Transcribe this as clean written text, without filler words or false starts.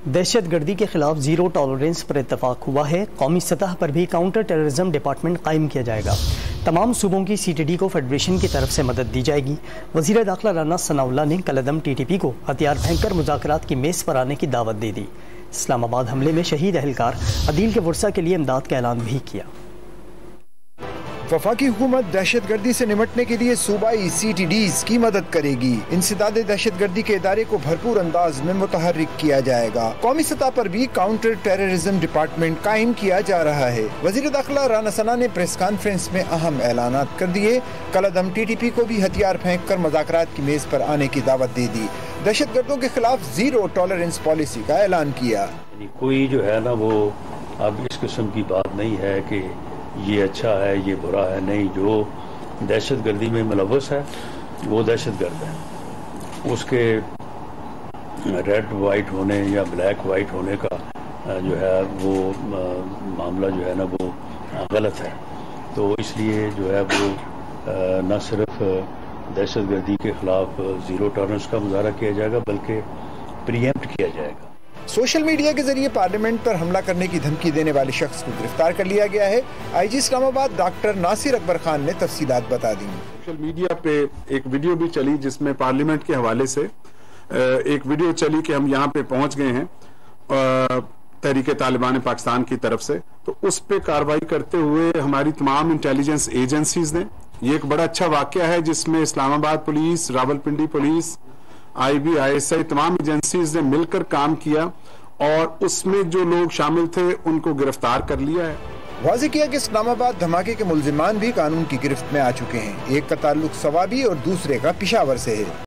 دہشت گردی کے خلاف زیرو ٹالرنس پر اتفاق ہوا ہے۔ قومی سطح پر بھی کاؤنٹر ٹیررزم ڈپارٹمنٹ قائم کیا جائے گا۔ تمام صوبوں کی سی ٹی ڈی کو فیڈریشن کی طرف سے مدد دی جائے گی۔ وزیر داخلہ رانا ثناء اللہ نے کالعدم ٹی ٹی پی کو ہتھیار پھینک کر مذاکرات کی میز پر آنے کی دعوت دے دی۔ اسلام آباد حملے میں شہید اہلکار عدیل کے ورثہ کے لیے امداد کا اعلان بھی کیا۔ وفاقی حکومت دہشت گردی سے نمٹنے کے لیے صوبائی سی ٹی ڈیز کی مدد کرے گی۔ انسداد دہشت گردی کے ادارے کو بھرپور انداز میں متحرک کیا جائے گا۔ قومی سطح پر بھی کاؤنٹر ٹیررزم ڈپارٹمنٹ قائم کیا جا رہا ہے۔ وزیر داخلہ رانا ثناء نے پریس کانفرنس میں اہم اعلانات کر دیے۔ کالعدم ٹی ٹی پی کو بھی ہتھیار پھینک کر مذاکرات کی میز پر آنے کی دعوت دے دی۔ دہشت گردوں کے خلاف زیرو ٹالرنس پالیسی کا اعلان کیا۔ کوئی جو ہے نا وہ اب اس قسم کی بات نہیں ہے کہ یہ اچھا ہے یہ برا ہے، نہیں، جو دہشت گردی میں ملوث ہے وہ دہشت گرد ہے۔ اس کے ریڈ وائٹ ہونے یا بلیک وائٹ ہونے کا جو ہے وہ معاملہ جو ہے نا وہ غلط ہے۔ تو اس لیے جو ہے وہ نہ صرف دہشت گردی کے خلاف زیرو ٹالرنس کا مظاہرہ کیا جائے گا بلکہ پریمپٹ کیا جائے گا۔ سوشل میڈیا کے ذریعے پارلیمنٹ پر حملہ کرنے کی دھمکی دینے والے شخص کو گرفتار کر لیا گیا ہے۔ آئی جی اسلام آباد ڈاکٹر ناصر اکبر خان نے تفصیلات بتا دی۔ سوشل میڈیا پہ ایک ویڈیو بھی چلی جس میں پارلیمنٹ کے حوالے سے ایک ویڈیو چلی کہ ہم یہاں پہ پہنچ گئے ہیں تحریک طالبان پاکستان کی طرف سے، تو اس پہ کارروائی کرتے ہوئے ہماری تمام انٹیلیجنس ایجنسیز نے، یہ ایک بڑا اچھا واقعہ ہے جس میں Islamabad police, Rawalpindi police, I B, I S I, تمام ایجنسیز نے مل کر کام کیا اور اس میں جو لوگ شامل تھے ان کو گرفتار کر لیا ہے۔ واضح کیا کہ اسلام آباد دھماکے کے ملزمان بھی قانون کی گرفت میں آ چکے ہیں۔ ایک کا تعلق سوابی اور دوسرے کا پشاور سے ہے۔